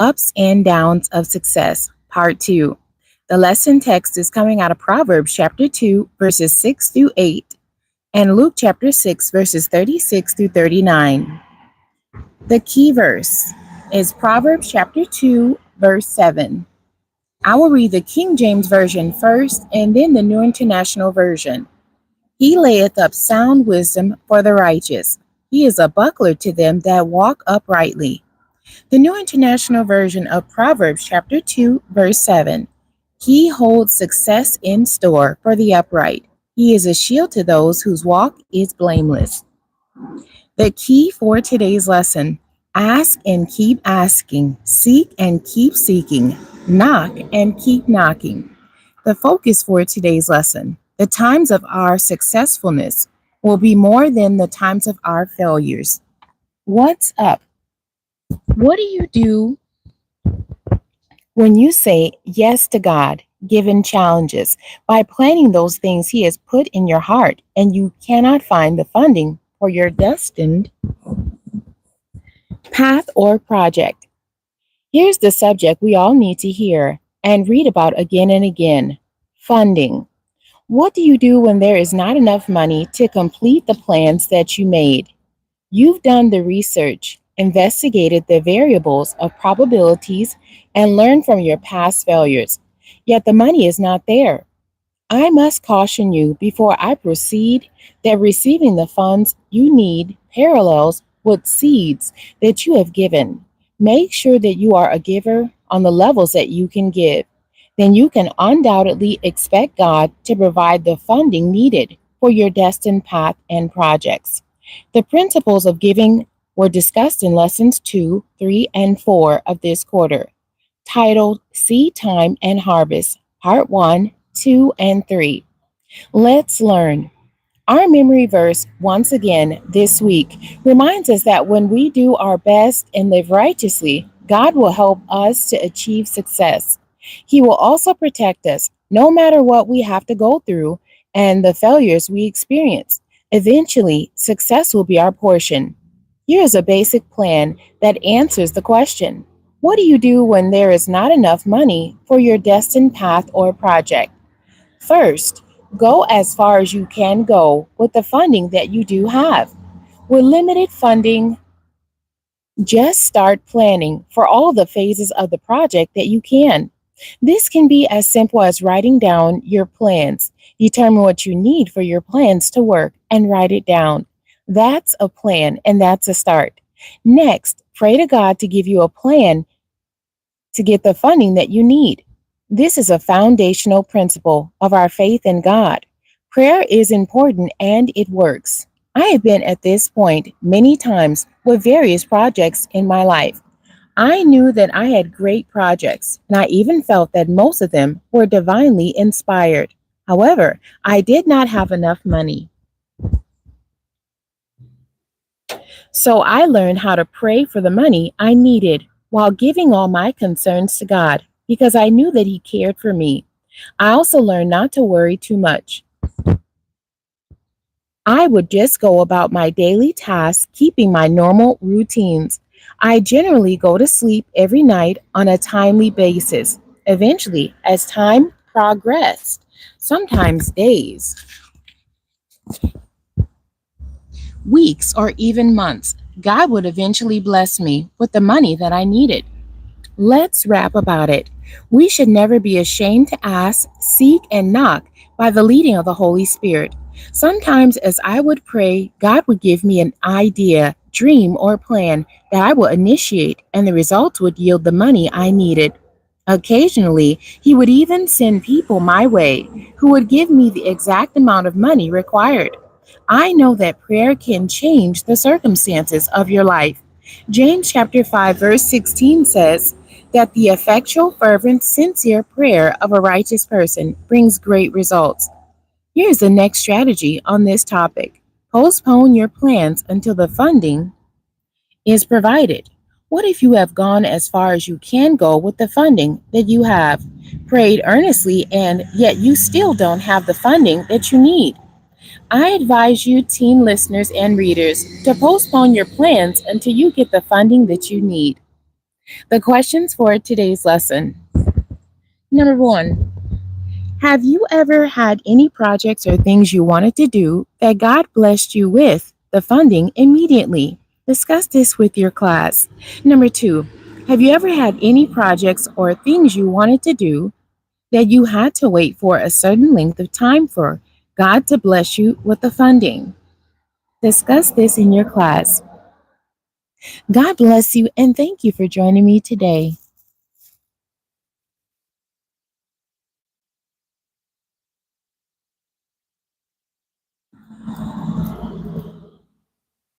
Ups and Downs of Success, Part 2. The lesson text is coming out of Proverbs chapter 2, verses 6 through 8, and Luke chapter 6, verses 36 through 39. The key verse is Proverbs chapter 2, verse 7. I will read the King James Version first and then the New International Version. He layeth up sound wisdom for the righteous. He is a buckler to them that walk uprightly. The New International Version of Proverbs chapter 2, verse 7. He holds success in store for the upright. He is a shield to those whose walk is blameless. The key for today's lesson: ask and keep asking, seek and keep seeking, knock and keep knocking. The focus for today's lesson: the times of our successfulness will be more than the times of our failures. What's up? What do you do when you say yes to God, given challenges, by planning those things He has put in your heart, and you cannot find the funding for your destined path or project? Here's the subject we all need to hear and read about again and again: funding. What do you do when there is not enough money to complete the plans that you made? You've done the research, investigated the variables of probabilities, and learned from your past failures, yet the money is not there. I must caution you before I proceed that receiving the funds you need parallels with seeds that you have given. Make sure that you are a giver on the levels that you can give. Then you can undoubtedly expect God to provide the funding needed for your destined path and projects. The principles of giving were discussed in lessons 2, 3, and 4 of this quarter, titled Seed Time and Harvest, Part 1, 2, and 3. Let's learn. Our memory verse, once again this week, reminds us that when we do our best and live righteously, God will help us to achieve success. He will also protect us no matter what we have to go through and the failures we experience. Eventually, success will be our portion. Here is a basic plan that answers the question: what do you do when there is not enough money for your destined path or project? First, go as far as you can go with the funding that you do have. With limited funding, just start planning for all the phases of the project that you can. This can be as simple as writing down your plans. Determine what you need for your plans to work and write it down. That's a plan, and that's a start. Next, pray to God to give you a plan to get the funding that you need. This is a foundational principle of our faith in God. Prayer is important and it works. I have been at this point many times with various projects in my life. I knew that I had great projects, and I even felt that most of them were divinely inspired. However, I did not have enough money. So I learned how to pray for the money I needed while giving all my concerns to God, because I knew that He cared for me. I also learned not to worry too much. I would just go about my daily tasks, keeping my normal routines. I generally go to sleep every night on a timely basis. Eventually, as time progressed, sometimes days, weeks, or even months, God would eventually bless me with the money that I needed. Let's rap about it. We should never be ashamed to ask, seek, and knock by the leading of the Holy Spirit. Sometimes, as I would pray, God would give me an idea, dream, or plan that I would initiate, and the results would yield the money I needed. Occasionally, He would even send people my way who would give me the exact amount of money required. I know that prayer can change the circumstances of your life. James chapter 5, verse 16 says that the effectual, fervent, sincere prayer of a righteous person brings great results. Here's the next strategy on this topic: postpone your plans until the funding is provided. What if you have gone as far as you can go with the funding that you have, prayed earnestly, and yet you still don't have the funding that you need? I advise you, team listeners and readers, to postpone your plans until you get the funding that you need. The questions for today's lesson. Number one, have you ever had any projects or things you wanted to do that God blessed you with the funding immediately? Discuss this with your class. Number two, have you ever had any projects or things you wanted to do that you had to wait for a certain length of time for God to bless you with the funding? Discuss this in your class. God bless you and thank you for joining me today.